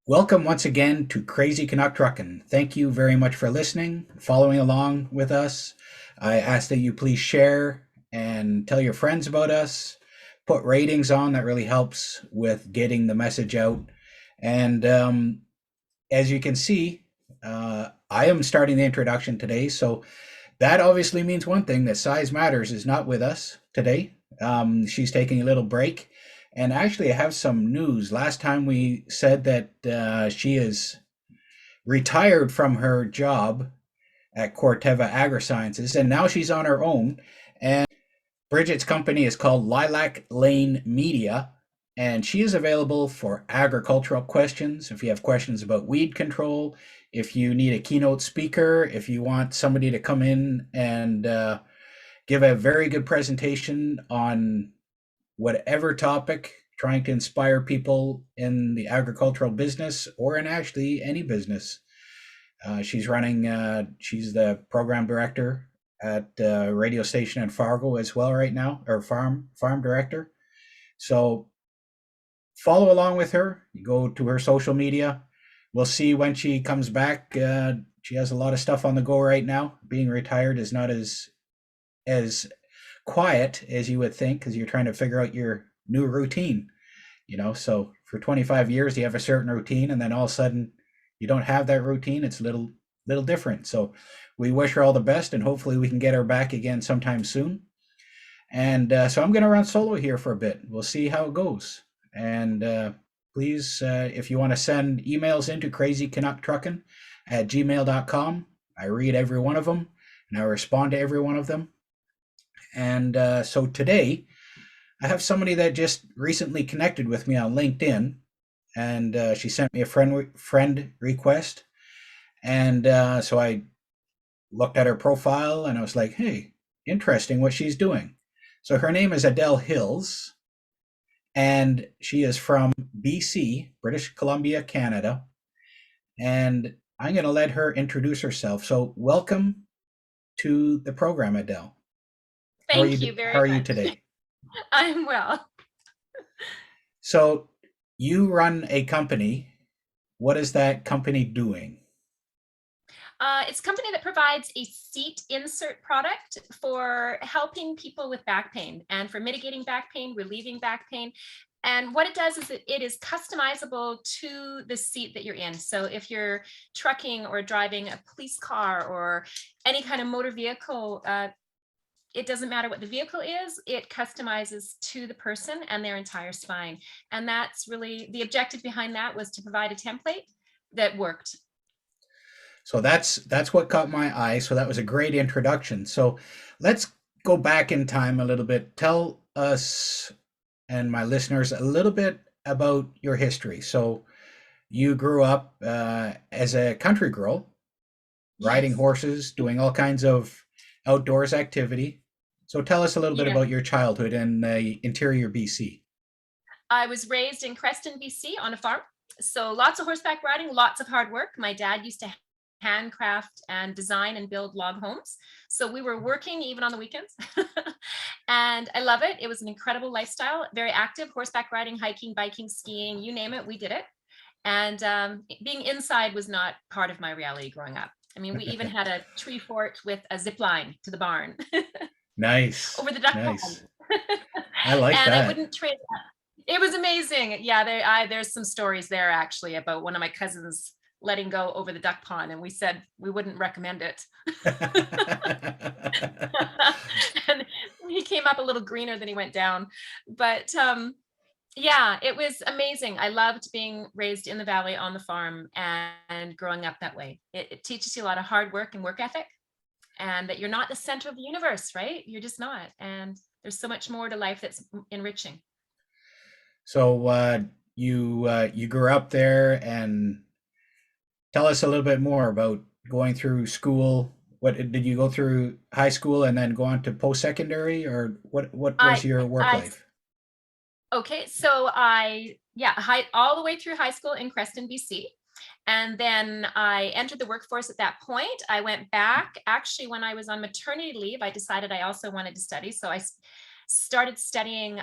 Welcome once again to Crazy Canuck Truckin'. Thank you very much for listening, following along with us. I ask that you please share and tell your friends about us. Put ratings on, that really helps with getting the message out. And as you can see, I am starting the introduction today. So that obviously means one thing, that Size Matters is not with us today. She's taking a little break. And actually, I have some news. Last time we said that she is retired from her job at Corteva Agrisciences, and now she's on her own. And Bridget's company is called Lilac Lane Media, and she is available for agricultural questions. If you have questions about weed control, if you need a keynote speaker, if you want somebody to come in and give a very good presentation on whatever topic, trying to inspire people in the agricultural business or in actually any business. She's the program director at a radio station in Fargo as well right now, or farm director. So follow along with her. You go to her social media. We'll see when she comes back. She has a lot of stuff on the go right now. Being retired is not as quiet as you would think because you're trying to figure out your new routine. So for 25 years you have a certain routine, and then all of a sudden you don't have that routine. It's a little different. So we wish her all the best, and hopefully we can get her back again sometime soon. And so I'm going to run solo here for a bit. We'll see how it goes. And please, if you want to send emails into crazycanucktruckin@gmail.com, I read every one of them and I respond to every one of them. And so today I have somebody that just recently connected with me on LinkedIn, and she sent me a friend request, and so I looked at her profile, and I was like, "Hey, interesting what she's doing." So her name is Adele Hills, and she is from BC, British Columbia, Canada, and I'm going to let her introduce herself. So welcome to the program, Adele. How are Thank you? you How very are you much. today? I'm well. So you run a company. What is that company doing? It's a company that provides a seat insert product for helping people with back pain and for mitigating back pain, relieving back pain. And what it does is it is customizable to the seat that you're in. So if you're trucking or driving a police car or any kind of motor vehicle, it doesn't matter what the vehicle is, it customizes to the person and their entire spine. And that's really the objective behind that, was to provide a template that worked. So that's what caught my eye. So that was a great introduction. So let's go back in time a little bit. Tell us and my listeners a little bit about your history. So you grew up as a country girl, riding Yes. horses, doing all kinds of outdoors activity. So tell us a little bit Yeah. about your childhood in interior BC. I was raised in Creston BC on a farm. So lots of horseback riding, lots of hard work. My dad used to handcraft and design and build log homes. So we were working even on the weekends. And I love it. It was an incredible lifestyle, very active, horseback riding, hiking, biking, skiing, you name it, we did it. And being inside was not part of my reality growing up. I mean, we even had a tree fort with a zip line to the barn Nice, over the duck pond. nice. I like And I that. wouldn't trade that. It was amazing. Yeah, there's some stories there actually about one of my cousins letting go over the duck pond, and we said we wouldn't recommend it. And he came up a little greener than he went down. But yeah, it was amazing. I loved being raised in the valley on the farm and growing up that way. It teaches you a lot of hard work and work ethic, and that you're not the center of the universe, right? You're just not. And there's so much more to life that's enriching. So you grew up there, and tell us a little bit more about going through school. What did you go through high school and then go on to post secondary, or what I was your work I life? Okay, so all the way through high school in Creston, BC. And then I entered the workforce at that point. I went back. Actually, when I was on maternity leave, I decided I also wanted to study. So started studying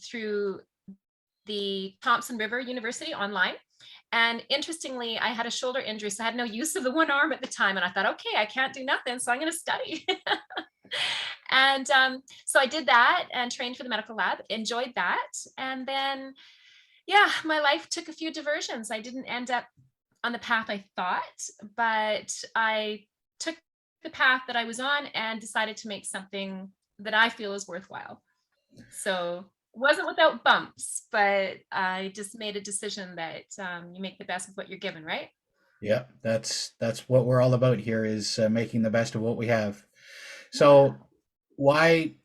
through the Thompson River University online. And interestingly, I had a shoulder injury, so I had no use of the one arm at the time. And I thought, okay, I can't do nothing, so I'm going to study. And so I did that and trained for the medical lab, enjoyed that. And then, yeah, my life took a few diversions. I didn't end up on the path I thought, but I took the path that I was on and decided to make something that I feel is worthwhile. So wasn't without bumps, but I just made a decision that you make the best of what you're given, right? Yeah, that's what we're all about here is making the best of what we have. Yeah. So, why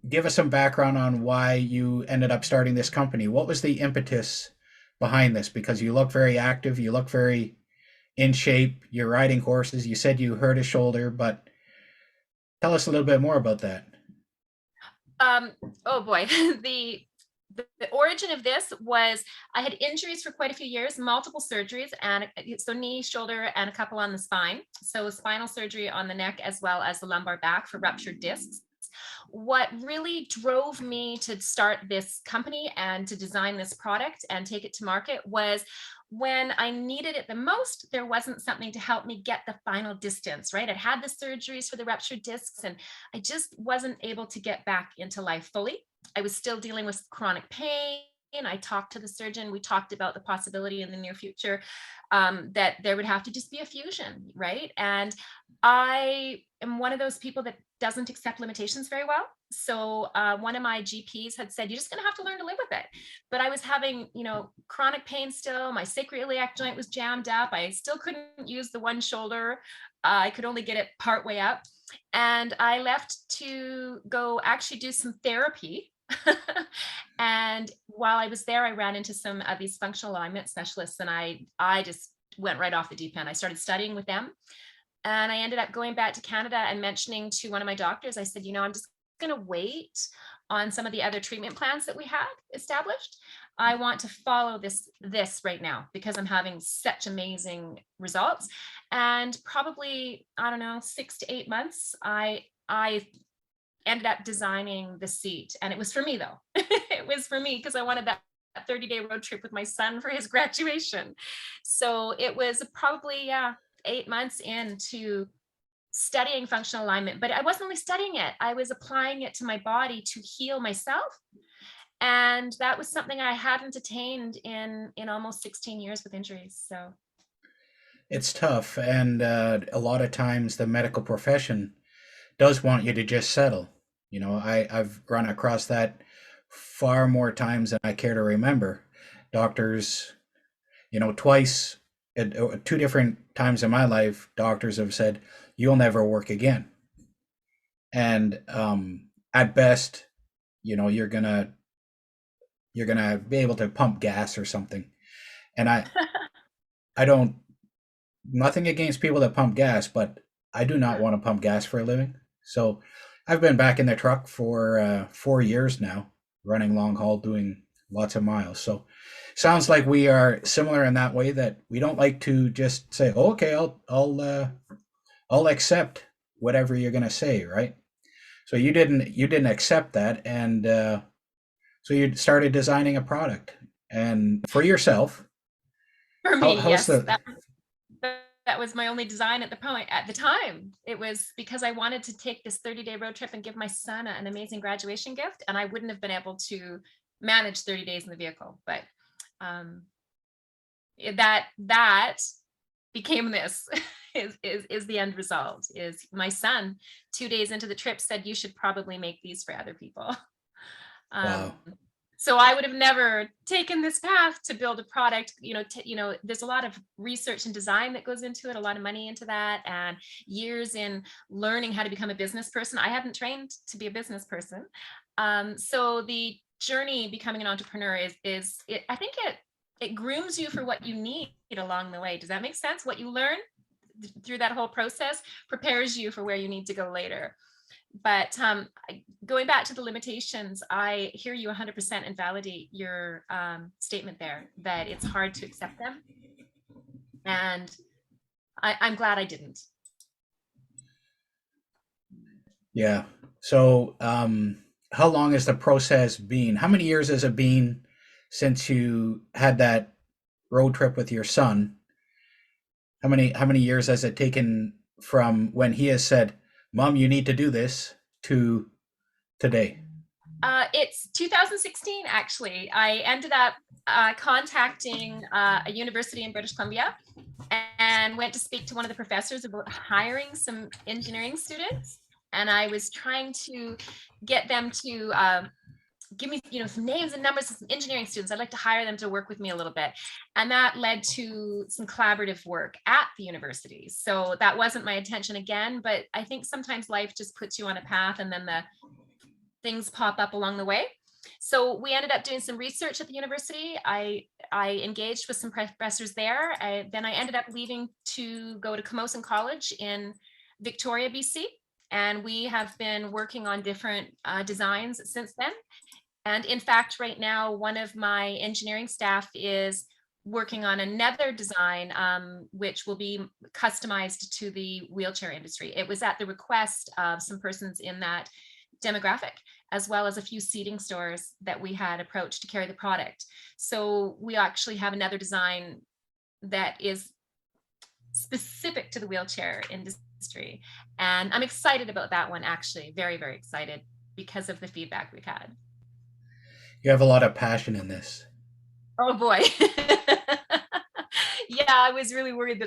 give us some background on why you ended up starting this company? What was the impetus behind this? Because you look very active, you look very in shape, you're riding horses. You said you hurt a shoulder, but tell us a little bit more about that. Um, oh boy, the origin of this was I had injuries for quite a few years, multiple surgeries, and so knee, shoulder, and a couple on the spine. So spinal surgery on the neck as well as the lumbar back for ruptured discs. What really drove me to start this company and to design this product and take it to market was when I needed it the most, there wasn't something to help me get the final distance, right? I'd had the surgeries for the ruptured discs and I just wasn't able to get back into life fully. I was still dealing with chronic pain. I talked to the surgeon. We talked about the possibility in the near future that there would have to just be a fusion, right? And I am one of those people that doesn't accept limitations very well. So one of my GPs had said, "You're just going to have to learn to live with it." But I was having, chronic pain still. My sacroiliac joint was jammed up. I still couldn't use the one shoulder. I could only get it part way up. And I left to go actually do some therapy. And while I was there, I ran into some of these functional alignment specialists, and I just went right off the deep end. I started studying with them, and I ended up going back to Canada and mentioning to one of my doctors, I said, I'm just going to wait on some of the other treatment plans that we had established. I want to follow this right now because I'm having such amazing results. And probably, I don't know, 6 to 8 months, I ended up designing the seat. And it was for me though. It was for me because I wanted that 30-day road trip with my son for his graduation. So it was probably, yeah, 8 months into studying functional alignment, but I wasn't only studying it, I was applying it to my body to heal myself. And that was something I hadn't attained in almost 16 years with injuries. So It's tough, and a lot of times the medical profession does want you to just settle. I've run across that far more times than I care to remember. Doctors, twice, at two different times in my life, doctors have said, "You'll never work again." And at best, you're gonna be able to pump gas or something. And I don't nothing against people that pump gas, but I do not want to pump gas for a living. So I've been back in the truck for 4 years now, running long haul, doing lots of miles. So sounds like we are similar in that way that we don't like to just say, oh, "Okay, I'll accept whatever you're gonna say," right? So you didn't accept that, and so you started designing a product and for yourself. for How, me, how's yes, the that was my only design at the point at the time. It was because I wanted to take this 30-day road trip and give my son an amazing graduation gift, and I wouldn't have been able to manage 30 days in the vehicle. But um, that became this is the end result. Is my son 2 days into the trip said you should probably make these for other people. Um, Wow? so I would have never taken this path to build a product. There's a lot of research and design that goes into it, a lot of money into that, and years in learning how to become a business person. I hadn't trained to be a business person. So the journey becoming an entrepreneur I think it grooms you for what you need along the way. Does that make sense? What you learn through that whole process prepares you for where you need to go later. But going back to the limitations, I hear you 100% and validate your statement there that it's hard to accept them. And I'm glad I didn't. Yeah. So, how long has the process been? How many years has it been since you had that road trip with your son, how many years has it taken from when he has said, "Mom, you need to do this," to today? It's 2016, actually. I ended up contacting a university in British Columbia and went to speak to one of the professors about hiring some engineering students. And I was trying to get them to give me, some names and numbers of some engineering students. I'd like to hire them to work with me a little bit. And that led to some collaborative work at the university. So that wasn't my intention again, but I think sometimes life just puts you on a path and then the things pop up along the way. So we ended up doing some research at the university. I engaged with some professors there. Then I ended up leaving to go to Camosun College in Victoria, BC. And we have been working on different designs since then. And in fact, right now, one of my engineering staff is working on another design, which will be customized to the wheelchair industry. It was at the request of some persons in that demographic, as well as a few seating stores that we had approached to carry the product. So we actually have another design that is specific to the wheelchair industry. And I'm excited about that one, actually, very, very excited because of the feedback we've had. You have a lot of passion in this. Oh boy. Yeah, I was really worried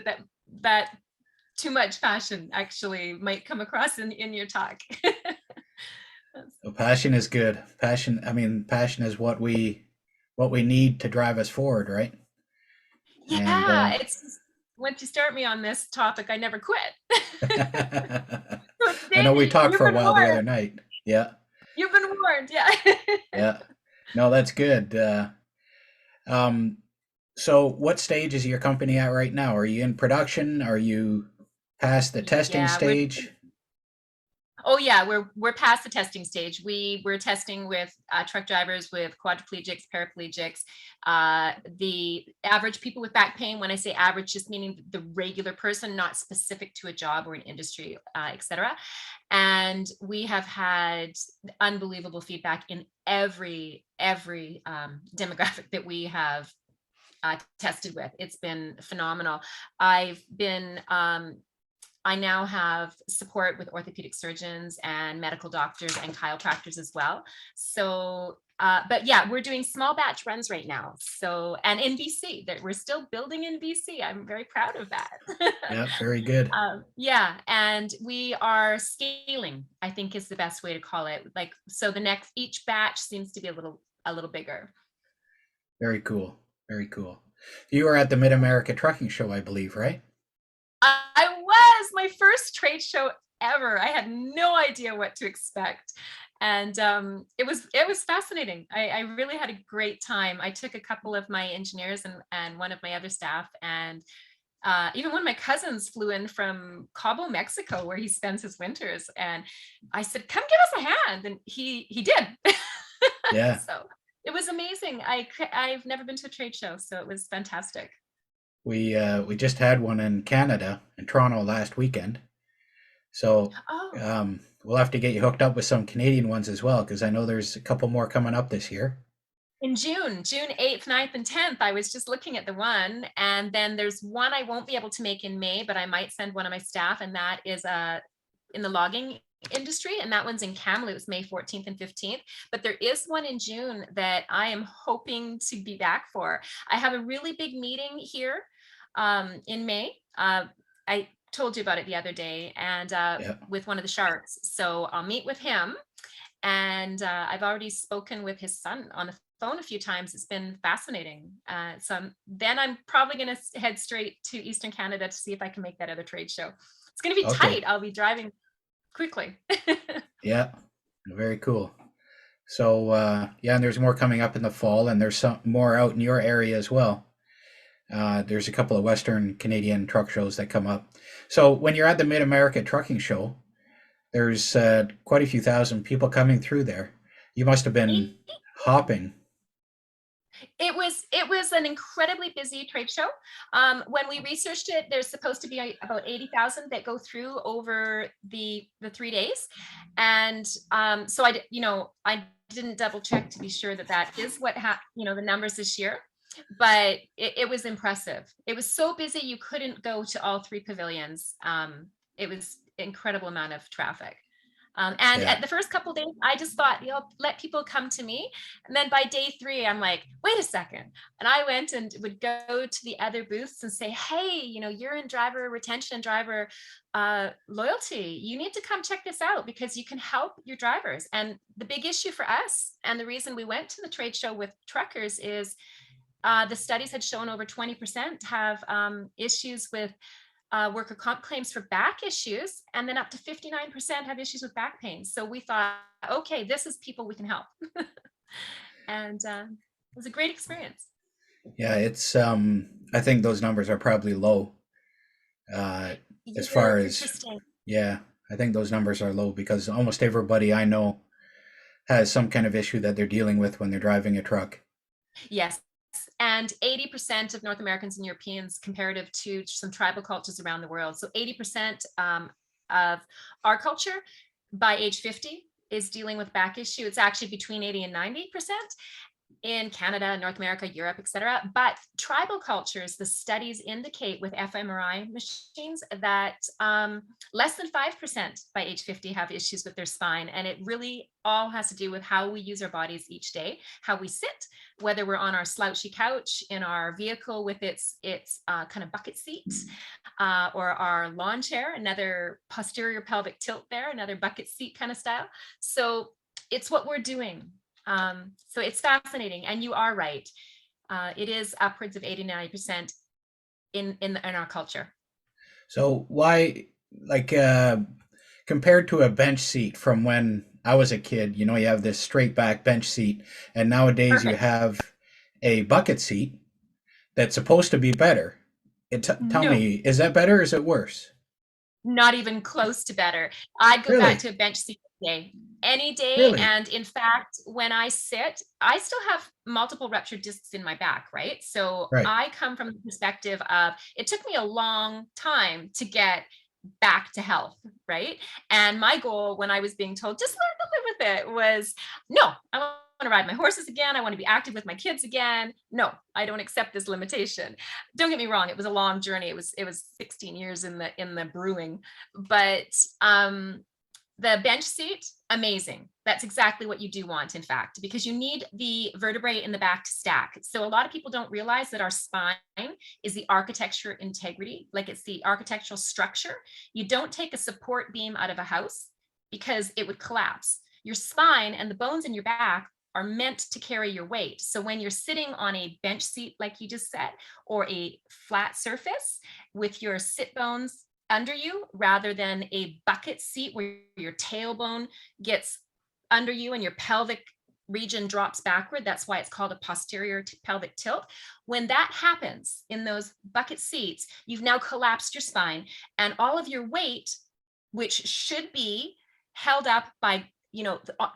that too much passion actually might come across in your talk. Well, passion is good. Passion. I mean, passion is what we need to drive us forward, right? And Yeah, it's just, once you start me on this topic, I never quit. So I know we Danny, talked you've for a been while the warned. other night. Yeah, You've been warned. Yeah. yeah. No, that's good. Um, so what stage is your company at right now? Are you in production? Are you past the testing Yeah, we're stage? Oh yeah, we're past the testing stage. We were testing with truck drivers, with quadriplegics, paraplegics, the average people with back pain. When I say average, just meaning the regular person, not specific to a job or an industry, etc. And we have had unbelievable feedback in every demographic that we have tested with. It's been phenomenal. I now have support with orthopedic surgeons and medical doctors and chiropractors as well. So, but yeah, we're doing small batch runs right now. So, and in BC, that we're still building in BC. I'm very proud of that. Yeah, very good. Yeah, and we are scaling, I think is the best way to call it. Like, so each batch seems to be a little bigger. Very cool. Very cool. You were at the Mid America Trucking Show, I believe, right? I was my first trade show ever. I had no idea what to expect. And it was fascinating. I really had a great time. I took a couple of my engineers and one of my other staff, and even one of my cousins flew in from Cabo, Mexico, where he spends his winters. And I said, "Come give us a hand," and he did. Yeah. So it was amazing. I've never been to a trade show, so it was fantastic. We just had one in Canada, in Toronto last weekend. So Oh, we'll have to get you hooked up with some Canadian ones as well, because I know there's a couple more coming up this year. in June 8th, 9th, and 10th, I was just looking at the one. And then there's one I won't be able to make in May, but I might send one of my staff, and that is in the logging industry. And that one's in Kamloops, May 14th and 15th. But there is one in June that I am hoping to be back for. I have a really big meeting here in May. I told you about it the other day, and Yeah. with one of the sharks. So I'll meet with him, and I've already spoken with his son on the phone a few times. It's been fascinating. Then I'm probably going to head straight to Eastern Canada to see if I can make that other trade show. It's going to be Okay. tight. I'll be driving quickly. Yeah. Very cool. So yeah, and there's more coming up in the fall, and there's some more out in your area as well. There's a couple of Western Canadian truck shows that come up. So when you're at the Mid America Trucking Show, there's quite a few thousand people coming through there. You must have been hopping. It was an incredibly busy trade show. When we researched it, there's supposed to be about 80,000 that go through over the 3 days, and so I didn't double check to be sure that is what the numbers this year. but it was impressive. It was so busy you couldn't go to all three pavilions. It was incredible amount of traffic. And Yeah. at the first couple of days, I just thought, let people come to me. And then by day 3, I'm like, wait a second. And I went and would go to the other booths and say, hey, you're in driver retention and driver loyalty. You need to come check this out because you can help your drivers. And the big issue for us, and the reason we went to the trade show with truckers, is the studies had shown over 20% have issues with worker comp claims for back issues, and then up to 59% have issues with back pain. So we thought, okay, this is people we can help. And it was a great experience. Yeah, it's I think those numbers are probably low. Uh as You're far as interesting. yeah, I think those numbers are low because almost everybody I know has some kind of issue that they're dealing with when they're driving a truck. Yes. And 80% of North Americans and Europeans, comparative to some tribal cultures around the world. So 80% of our culture by age 50 is dealing with back issue. It's actually between 80 and 90% in Canada, North America, Europe, etc. But tribal cultures, the studies indicate with fMRI machines that less than 5% by age 50 have issues with their spine. And it really all has to do with how we use our bodies each day, how we sit, whether we're on our slouchy couch, in our vehicle with its kind of bucket seat, or our lawn chair, another posterior pelvic tilt there, another bucket seat kind of style. So it's what we're doing. So it's fascinating, and you are right. It is upwards of 80-90% in our culture. So why, like, compared to a bench seat from when I was a kid, you have this straight back bench seat, and nowadays you Perfect. have a bucket seat that's supposed to be better. Tell No, me, is that better or is it worse? not even close to better. I'd go back Really? to a bench seat any day. Really? And in fact, when I sit, I still have multiple ruptured discs in my back, right? So Right. I come from the perspective of it took me a long time to get back to health, right? And my goal when I was being told, just learn to live with it, was no, I want to ride my horses again. I want to be active with my kids again. No, I don't accept this limitation. Don't get me wrong, it was a long journey. It was 16 years in the brewing, but the bench seat, amazing. That's exactly what you do want, in fact, because you need the vertebrae in the back to stack. So a lot of people don't realize that our spine is the architecture integrity, like it's the architectural structure. You don't take a support beam out of a house because it would collapse. Your spine and the bones in your back are meant to carry your weight. So when you're sitting on a bench seat, like you just said, or a flat surface with your sit bones under you rather than a bucket seat where your tailbone gets under you and your pelvic region drops backward. That's why it's called a posterior pelvic tilt. When that happens in those bucket seats, you've now collapsed your spine, and all of your weight, which should be held up by,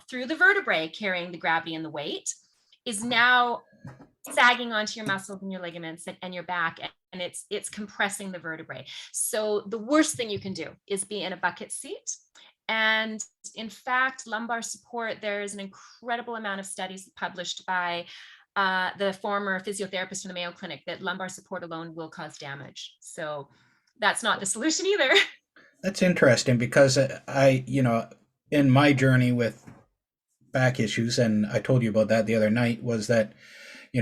through the vertebrae carrying the gravity and the weight, is now sagging onto your muscles and your ligaments and your back, and it's compressing the vertebrae. So the worst thing you can do is be in a bucket seat. And in fact, lumbar support, there's an incredible amount of studies published by the former physiotherapist from the Mayo Clinic that lumbar support alone will cause damage. So that's not the solution either. That's interesting because in my journey with back issues, and I told you about that the other night, was that,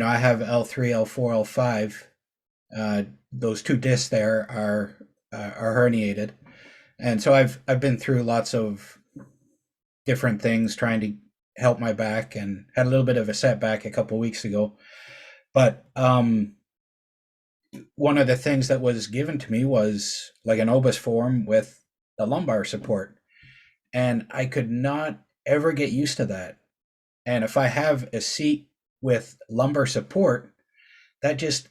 I have L3, L4, L5. Those two discs there are herniated. And so I've been through lots of different things trying to help my back and had a little bit of a setback a couple weeks ago. But one of the things that was given to me was like an obus form with the lumbar support. And I could not ever get used to that. And if I have a seat with lumbar support, that just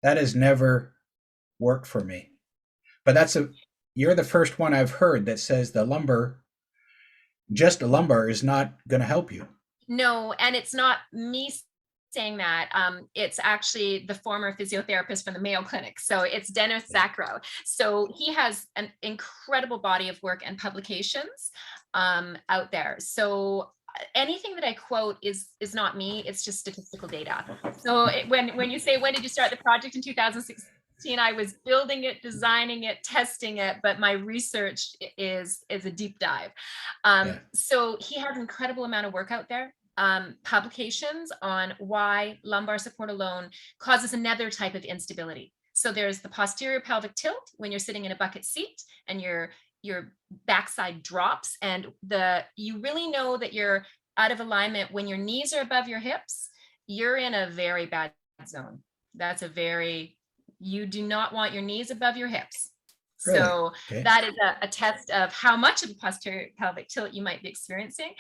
that has never worked for me. But you're the first one I've heard that says just the lumbar is not going to help you. No, and it's not me saying that. It's actually the former physiotherapist from the Mayo Clinic. So it's Dennis Zakro. So he has an incredible body of work and publications out there. So anything that I quote is not me. It's just statistical data. So when you say, when did you start the project in 2016? I was building it, designing it, testing it, but my research is a deep dive. Yeah. So he has an incredible amount of work out there. Publications on why lumbar support alone causes another type of instability. So there's the posterior pelvic tilt when you're sitting in a bucket seat and your backside drops, and you really know that you're out of alignment when your knees are above your hips. You're in a very bad zone. That's a very, you do not want your knees above your hips. Really? So Okay. that is a test of how much of a posterior pelvic tilt you might be experiencing.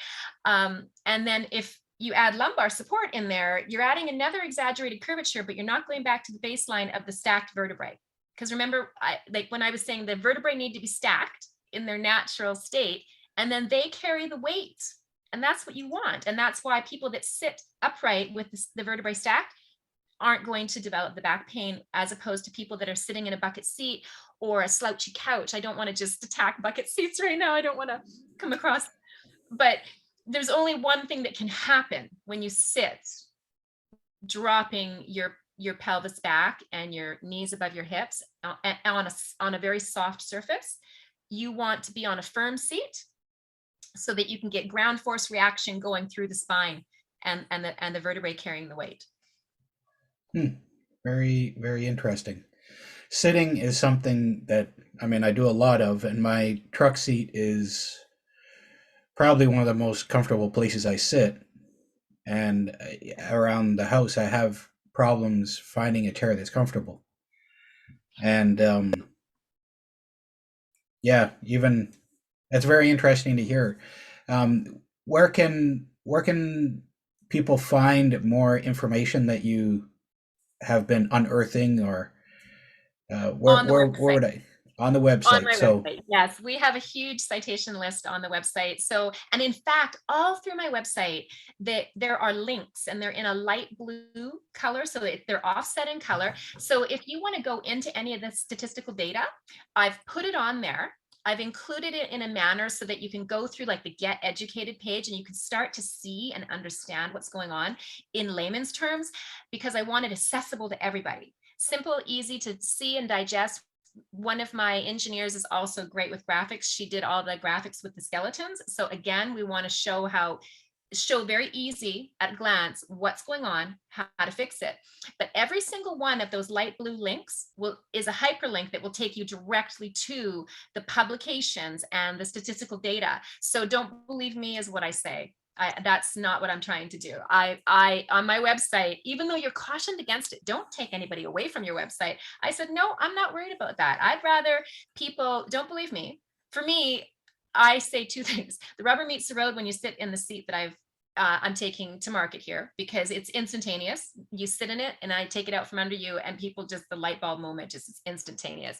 And then if you add lumbar support in there, you're adding another exaggerated curvature, but you're not going back to the baseline of the stacked vertebrae. Because remember, like when I was saying, the vertebrae need to be stacked in their natural state, and then they carry the weight. And that's what you want. And that's why people that sit upright with the vertebrae stacked aren't going to develop the back pain, as opposed to people that are sitting in a bucket seat or a slouchy couch. I don't want to just attack bucket seats right now. I don't want to come across, but there's only one thing that can happen when you sit, dropping your pelvis back and your knees above your hips on a very soft surface. You want to be on a firm seat so that you can get ground force reaction going through the spine and the vertebrae carrying the weight. Hmm. Very, very interesting. Sitting is something that, I mean, I do a lot of, and my truck seat is probably one of the most comfortable places I sit. And around the house, I have problems finding a chair that's comfortable. And yeah, even it's very interesting to hear. Where can people find more information that you have been unearthing, or where On the where website. would I on the On website? my So website, yes, we have a huge citation list on the website. So, and in fact, all through my website, there are links, and they're in a light blue color, so they're offset in color. So if you want to go into any of the statistical data, I've put it on there. I've included it in a manner so that you can go through like the Get Educated page, and you can start to see and understand what's going on in layman's terms, because I want it accessible to everybody. Simple, easy to see and digest. One of my engineers is also great with graphics. She did all the graphics with the skeletons. So again, we want to show very easy at a glance what's going on, how to fix it. But every single one of those light blue links is a hyperlink that will take you directly to the publications and the statistical data. So don't believe me is what I say. That's not what I'm trying to do. I on my website, even though you're cautioned against it, don't take anybody away from your website. I said, no, I'm not worried about that. I'd rather people don't believe me. For me, I say two things. The rubber meets the road when you sit in the seat that I'm taking to market here, because it's instantaneous. You sit in it and I take it out from under you, and people just, the light bulb moment just is instantaneous.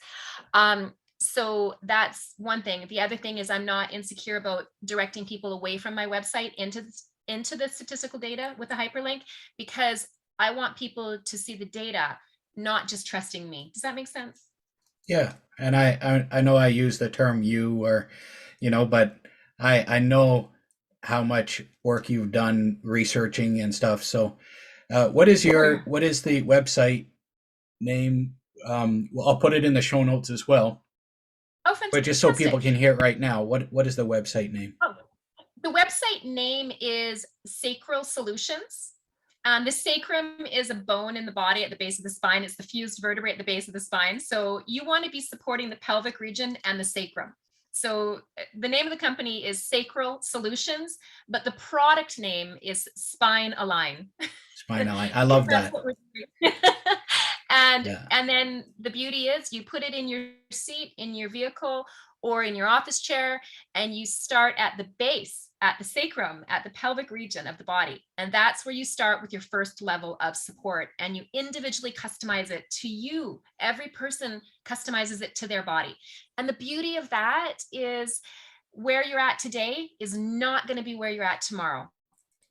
So that's one thing. The other thing is I'm not insecure about directing people away from my website into the statistical data with a hyperlink, because I want people to see the data, not just trusting me. Does that make sense? yeah, and I know I use the term you, or but I know how much work you've done researching and stuff. So Oh, yeah. what is the website name? Well, I'll put it in the show notes as well. Oh, But just so people fantastic. can hear it right now, what is the website name? Oh, the website name is Sacral Solutions. The sacrum is a bone in the body at the base of the spine. It's the fused vertebrae at the base of the spine. So you want to be supporting the pelvic region and the sacrum. So the name of the company is Sacral Solutions, but the product name is Spinaline. Spinaline. I Because love that's that. what we're doing. and Yeah. and then the beauty is you put it in your seat, in your vehicle, or in your office chair, and you start at the base, at the sacrum, at the pelvic region of the body, and that's where you start with your first level of support, and you individually customize it to you. Every person customizes it to their body, and the beauty of that is where you're at today is not going to be where you're at tomorrow,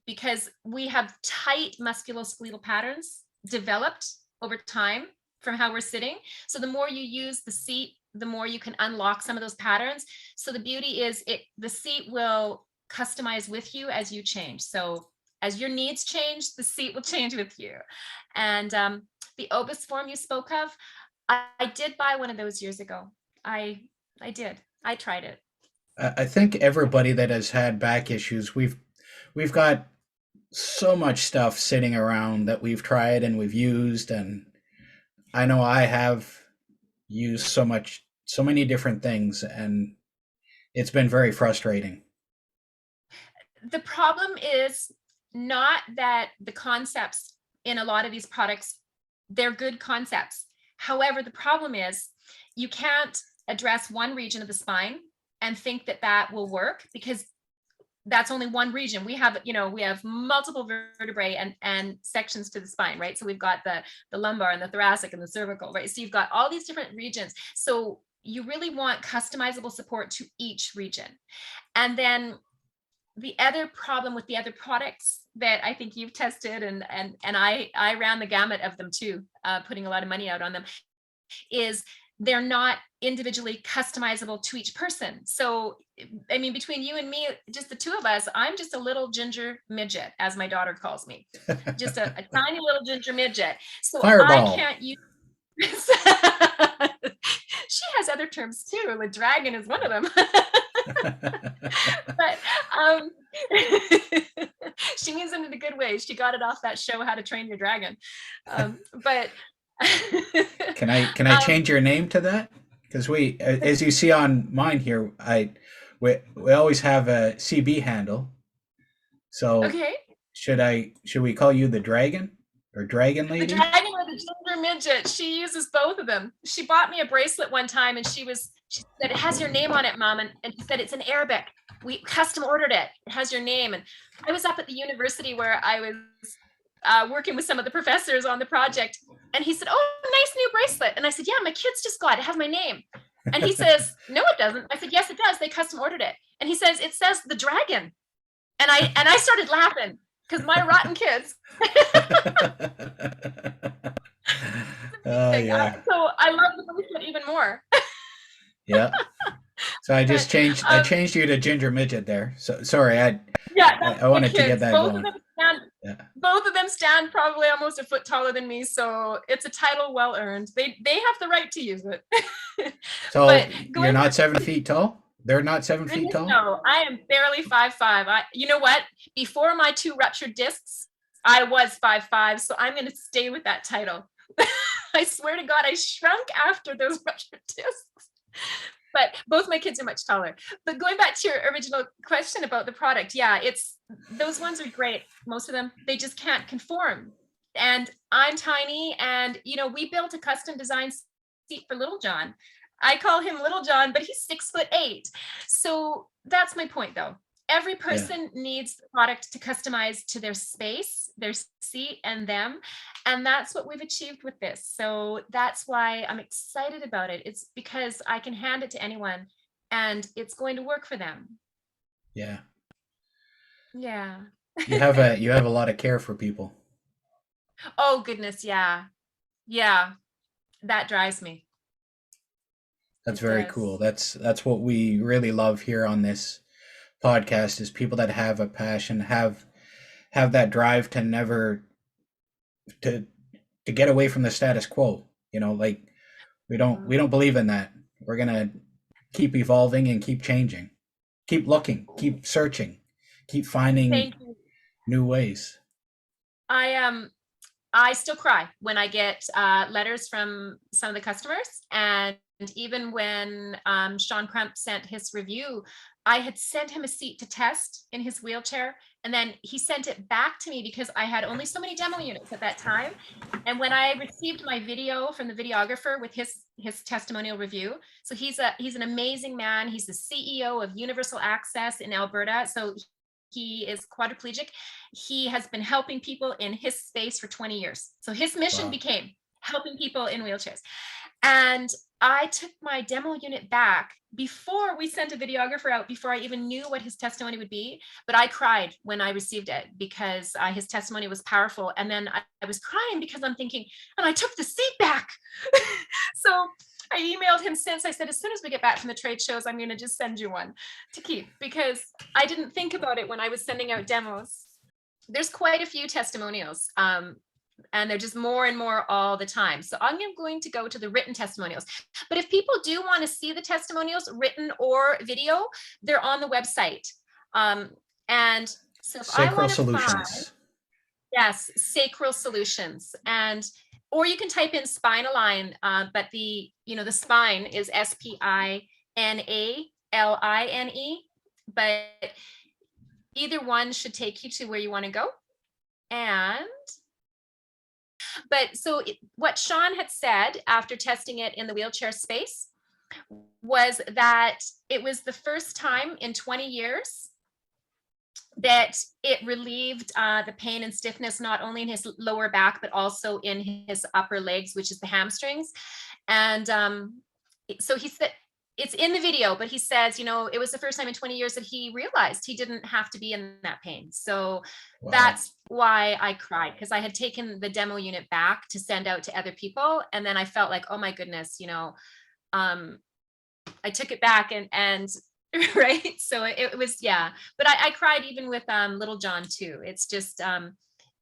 because we have tight musculoskeletal patterns developed over time from how we're sitting. So the more you use the seat, the more you can unlock some of those patterns. So the beauty is the seat will customize with you as you change. So as your needs change, the seat will change with you. And the Obus form you spoke of, I did buy one of those years ago. I I did. I tried it. I think everybody that has had back issues, we've got so much stuff sitting around that we've tried and we've used, and I know I have used so many different things, and it's been very frustrating. The problem is not that the concepts in a lot of these products, they're good concepts. However, the problem is you can't address one region of the spine and think that that will work, because that's only one region. We have, we have multiple vertebrae and sections to the spine, right? So we've got the lumbar and the thoracic and the cervical, right? So you've got all these different regions. So you really want customizable support to each region. And then the other problem with the other products that I think you've tested, and I ran the gamut of them too, putting a lot of money out on them, is they're not individually customizable to each person. So, I mean, between you and me, just the two of us, I'm just a little ginger midget, as my daughter calls me, just a tiny little ginger midget. So I Fireball. can't use. She has other terms too. The dragon is one of them. But um, she means it in a good way. She got it off that show, How to Train Your Dragon. But Can I change your name to that? Because as you see on mine here, we always have a CB handle. So okay, should we call you the Dragon or Dragon the Lady? dragon or the ginger midget. She uses both of them. She bought me a bracelet one time, and she said, "It has your name on it, Mom," and she said, "It's in Arabic. We custom ordered it. It has your name." And I was up at the university where I was working with some of the professors on the project, and he said, "Oh, nice new bracelet." And I said, "Yeah, my kids just got it. It has my name." And he says, "No, it doesn't." I said, "Yes, it does. They custom ordered it." And he says, "It says the dragon." And I started laughing because my rotten kids. Oh yeah, So I love the bracelet even more. yeah. So But I changed you to Ginger Midget there. So sorry, yeah, that's I my wanted to get kids. that Both of going. them stand. Yeah. Both of them stand probably almost a foot taller than me, so it's a title well earned. They have the right to use it. So But you're going not back, 7 feet tall? They're not 7 feet goodness tall? no, I am barely 5'5". You know what? Before my two ruptured discs, I was 5'5", so I'm going to stay with that title. I swear to God, I shrunk after those ruptured discs. But both my kids are much taller. But going back to your original question about the product, yeah, it's those ones are great. Most of them, they just can't conform. And I'm tiny, and we built a custom design seat for Little John. I call him Little John, but he's 6'8". So that's my point, though. Every Yeah. person needs the product to customize to their space, their seat, and them. And that's what we've achieved with this. So that's why I'm excited about it. It's because I can hand it to anyone and it's going to work for them. Yeah. Yeah. You have a lot of care for people. Oh, goodness. Yeah. Yeah. That drives me. That's It very does. cool. That's what we really love here on this podcast is people that have a passion, have that drive to never to to get away from the status quo. Like we don't believe in that. We're gonna keep evolving and keep changing, keep looking, keep searching, keep finding Thank you. new ways. I still cry when I get letters from some of the customers. And even when Sean Crump sent his review, I had sent him a seat to test in his wheelchair. And then he sent it back to me because I had only so many demo units at that time. And when I received my video from the videographer with his testimonial review, so he's an amazing man. He's the CEO of Universal Access in Alberta. So he is quadriplegic. He has been helping people in his space for 20 years. So his mission Wow. became helping people in wheelchairs. And I took my demo unit back before we sent a videographer out, before I even knew what his testimony would be. But I cried when I received it because his testimony was powerful. And then I was crying because I'm thinking, and I took the seat back. So I emailed him since. I said, as soon as we get back from the trade shows, I'm going to just send you one to keep, because I didn't think about it when I was sending out demos. There's quite a few testimonials, and they're just more and more all the time. So I'm going to go to the written testimonials. But if people do want to see the testimonials, written or video, they're on the website. And so if I Sacral want to find, Solutions. yes, sacral solutions, and or you can type in Spinaline, but the spine is Spinaline, but either one should take you to where you want to go. And but so what Sean had said after testing it in the wheelchair space was that it was the first time in 20 years that it relieved the pain and stiffness, not only in his lower back, but also in his upper legs, which is the hamstrings. And so he said, it's in the video, but he says, it was the first time in 20 years that he realized he didn't have to be in that pain. So Wow. that's why I cried, because I had taken the demo unit back to send out to other people. And then I felt like, oh my goodness, I took it back and right. So it was, yeah. But I cried even with little John too. It's just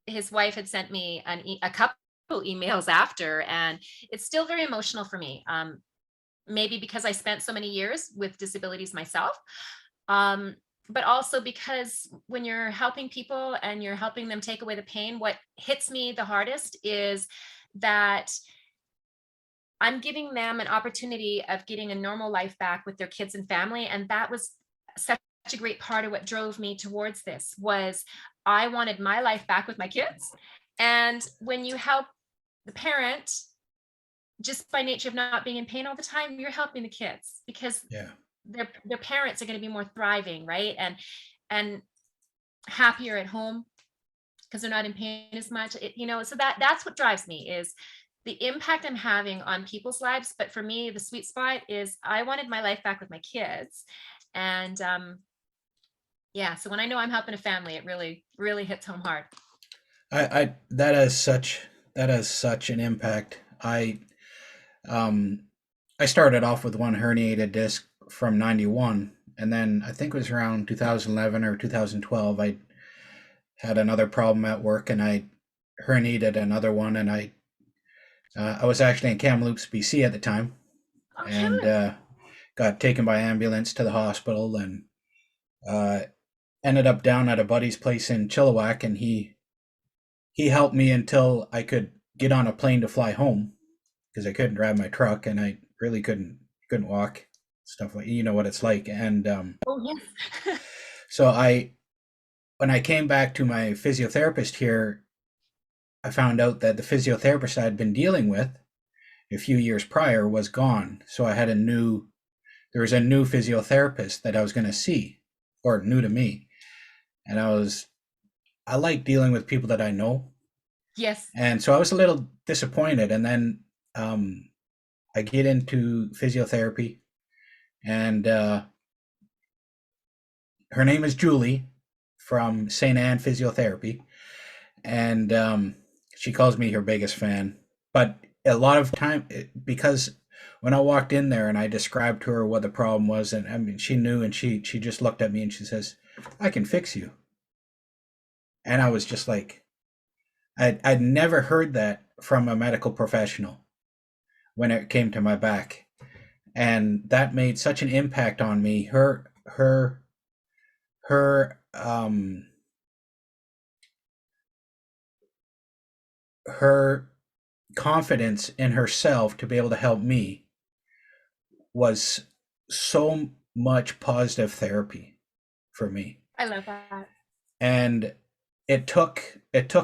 his wife had sent me a couple emails after, and it's still very emotional for me. Maybe because I spent so many years with disabilities myself, but also because when you're helping people and you're helping them take away the pain, what hits me the hardest is that I'm giving them an opportunity of getting a normal life back with their kids and family. And that was such a great part of what drove me towards this. Was I wanted my life back with my kids. And when you help the parent, just by nature of not being in pain all the time, you're helping the kids, because Yeah. their parents are going to be more thriving, right? And happier at home because they're not in pain as much. So that's what drives me, is the impact I'm having on people's lives. But for me, the sweet spot is I wanted my life back with my kids. And yeah, so when I know I'm helping a family, it really, really hits home hard. I that has such an impact. Um I started off with one herniated disc from 91, and then I think it was around 2011 or 2012 I had another problem at work, and I herniated another one, and I was actually in Kamloops, BC at the time, Oh, and Cameron. got taken by ambulance to the hospital, and uh, ended up down at a buddy's place in Chilliwack, and he helped me until I could get on a plane to fly home, because I couldn't drive my truck, and I really couldn't walk, stuff like, you know what it's like. And Oh, yes. so when I came back to my physiotherapist here, I found out that the physiotherapist I had been dealing with a few years prior was gone. So there was a new physiotherapist that I was going to see, or new to me. And I like dealing with people that I know. Yes. And so I was a little disappointed. And then I get into physiotherapy, and her name is Julie from St. Anne Physiotherapy. And she calls me her biggest fan. But a lot of time, because when I walked in there and I described to her what the problem was, and I mean, she knew, and she just looked at me and she says, "I can fix you." And I was just like, I'd never heard that from a medical professional when it came to my back, and that made such an impact on me. Her confidence in herself to be able to help me was so much positive therapy for me. I love that. And it took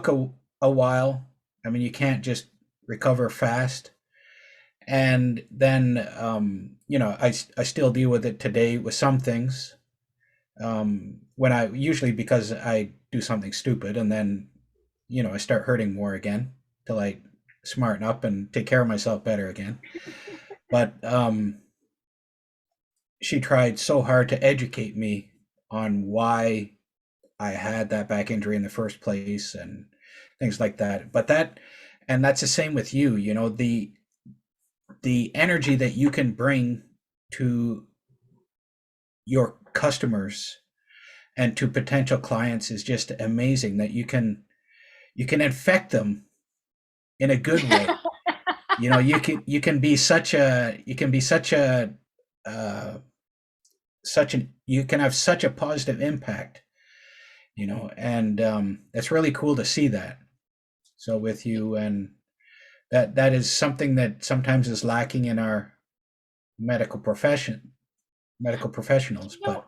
a while. I mean, you can't just recover fast. And then I still deal with it today with some things. When I usually, because I do something stupid, and then I start hurting more again till I smarten up and take care of myself better again. But she tried so hard to educate me on why I had that back injury in the first place, and things like that. And that's the same with you. The the energy that you can bring to your customers and to potential clients is just amazing, that you can infect them in a good way. You can be such a you can be uh, you can have such a positive impact, and it's really cool to see that. So with you, and that is something that sometimes is lacking in our medical profession, medical professionals. You know, But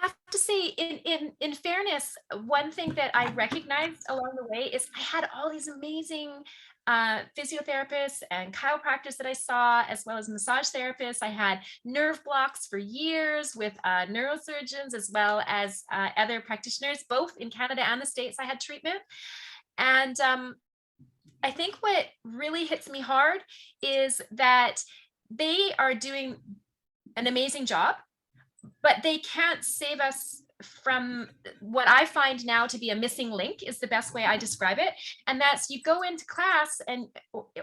I have to say, in fairness, one thing that I recognized along the way is I had all these amazing physiotherapists and chiropractors that I saw, as well as massage therapists. I had nerve blocks for years with neurosurgeons, as well as other practitioners, both in Canada and the States. I had treatment, and I think what really hits me hard is that they are doing an amazing job, but they can't save us from what I find now to be a missing link, is the best way I describe it. And that's, you go into class and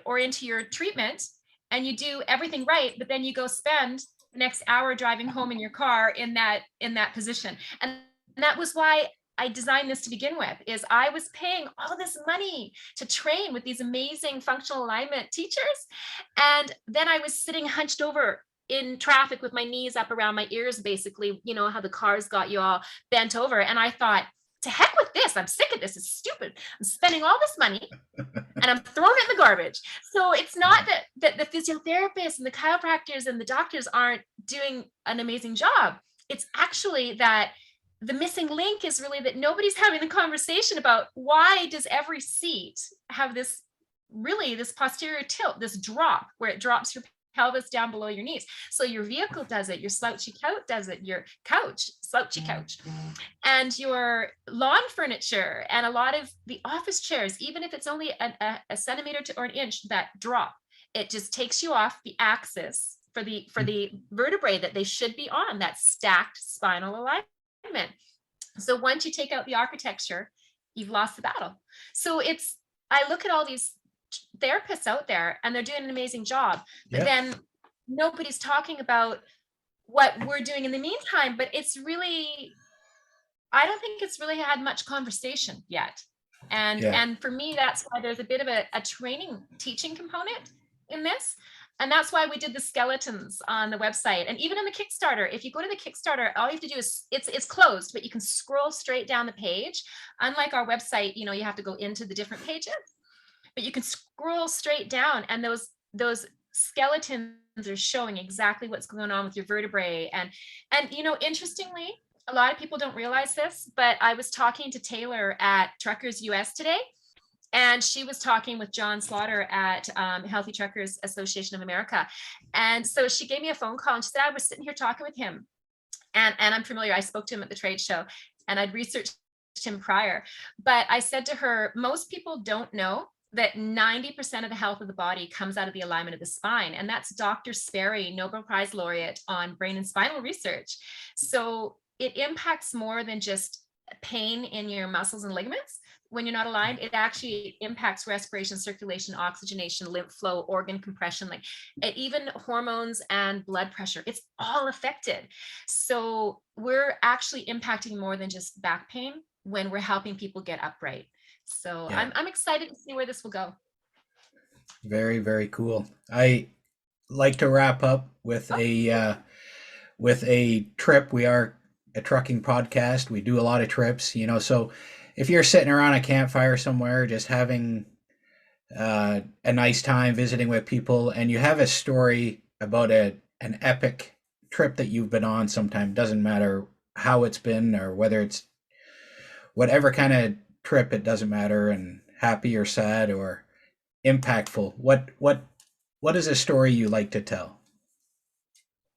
or into your treatment and you do everything right, but then you go spend the next hour driving home in your car in that position. And that was why I designed this to begin with, is I was paying all this money to train with these amazing functional alignment teachers. And then I was sitting hunched over in traffic with my knees up around my ears, basically, how the cars got you all bent over. And I thought, to heck with this. I'm sick of this. It's stupid. I'm spending all this money and I'm throwing it in the garbage. So it's not that the physiotherapists and the chiropractors and the doctors aren't doing an amazing job. It's actually that the missing link is really that nobody's having the conversation about, why does every seat have this posterior tilt, this drop where it drops your pelvis down below your knees. So your vehicle does it, your slouchy couch does it, your slouchy couch, and your lawn furniture, and a lot of the office chairs, even if it's only a centimeter or an inch, that drop, it just takes you off the axis for the vertebrae that they should be on, that stacked spinal alignment. So once you take out the architecture, you've lost the battle. So I look at all these therapists out there and they're doing an amazing job, but yeah, then nobody's talking about what we're doing in the meantime. But I don't think it's really had much conversation yet. and yeah, and for me, that's why there's a bit of a training teaching component in this. And that's why we did the skeletons on the website. And even in the Kickstarter, if you go to the Kickstarter, all you have to do is, it's closed, but you can scroll straight down the page. Unlike our website, you have to go into the different pages, but you can scroll straight down, and those skeletons are showing exactly what's going on with your vertebrae. And interestingly, a lot of people don't realize this, but I was talking to Taylor at Truckers US today, and she was talking with John Slaughter at Healthy Truckers Association of America. And so she gave me a phone call and she said, I was sitting here talking with him, and I'm familiar, I spoke to him at the trade show and I'd researched him prior. But I said to her, most people don't know that 90% of the health of the body comes out of the alignment of the spine. And that's Dr. Sperry, Nobel Prize laureate on brain and spinal research. So it impacts more than just pain in your muscles and ligaments. When you're not aligned, it actually impacts respiration, circulation, oxygenation, lymph flow, organ compression, like even hormones and blood pressure. It's all affected. So we're actually impacting more than just back pain when we're helping people get upright. So yeah. I'm excited to see where this will go. Very, very cool. I like to wrap up with a trip. We are a trucking podcast. We do a lot of trips, So if you're sitting around a campfire somewhere, just having a nice time visiting with people, and you have a story about an epic trip that you've been on, sometime, doesn't matter how it's been or whether it's whatever kind of trip, it doesn't matter, and happy or sad or impactful. What is a story you like to tell?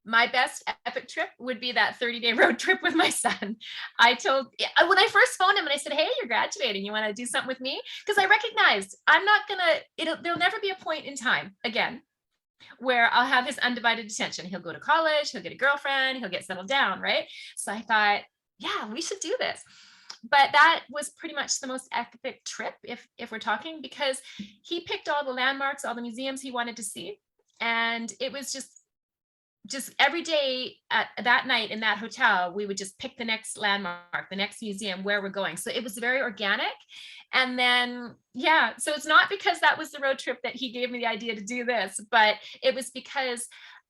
My best epic trip would be that 30-day road trip with my son. When I first phoned him and I said, hey, you're graduating, you want to do something with me? Because I recognized there'll never be a point in time again where I'll have his undivided attention. He'll go to college, he'll get a girlfriend, he'll get settled down, right? So I thought, yeah, we should do this. But that was pretty much the most epic trip, if we're talking, because he picked all the landmarks, all the museums he wanted to see. And it was just every day at that night in that hotel, we would just pick the next landmark, the next museum, where we're going. So it was very organic. And then, yeah, so it's not because that was the road trip that he gave me the idea to do this, but it was because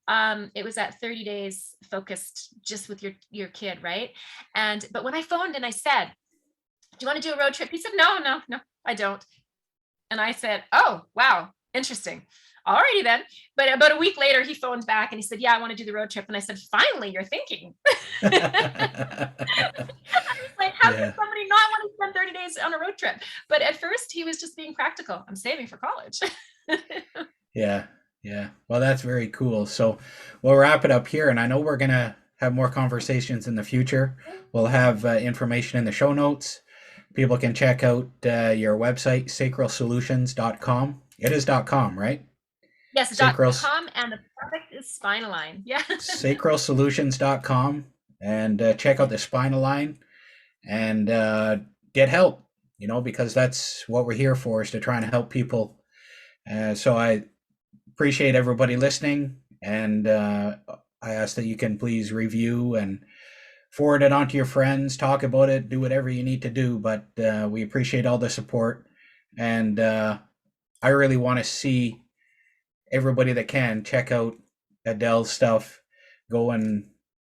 it was at 30 days focused just with your kid, right? And but when I phoned and I said, "Do you want to do a road trip?" He said, "No, no, no, I don't." And I said, "Oh, wow, interesting. Alrighty then." But about a week later, he phoned back and he said, "Yeah, I want to do the road trip." And I said, "Finally, you're thinking." Like, how can Yeah, somebody not want to spend 30 days on a road trip? But at first, he was just being practical. I'm saving for college. yeah, yeah. Well, that's very cool. So we'll wrap it up here, and I know we're gonna have more conversations in the future. We'll have information in the show notes. People can check out your website, sacralsolutions.com. It is .com, right? Yes, Sacral, .com, and the product is Spinaline. Yeah. sacralsolutions.com, and check out the Spinaline and get help, because that's what we're here for, is to try and help people. So I appreciate everybody listening, and I ask that you can please review and forward it on to your friends, talk about it, do whatever you need to do. But we appreciate all the support, and I really want to see everybody that can check out Adele's stuff. Go and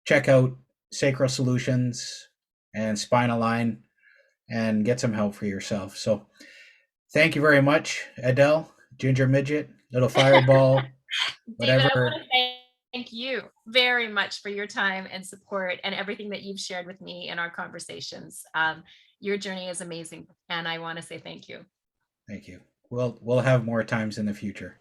check out Sacral Solutions and Spinaline and get some help for yourself. So thank you very much, Adele, Ginger Midget, Little Fireball, David, I whatever. want to thank you very much for your time and support and everything that you've shared with me in our conversations. Your journey is amazing, and I want to say thank you. Thank you. We'll have more times in the future.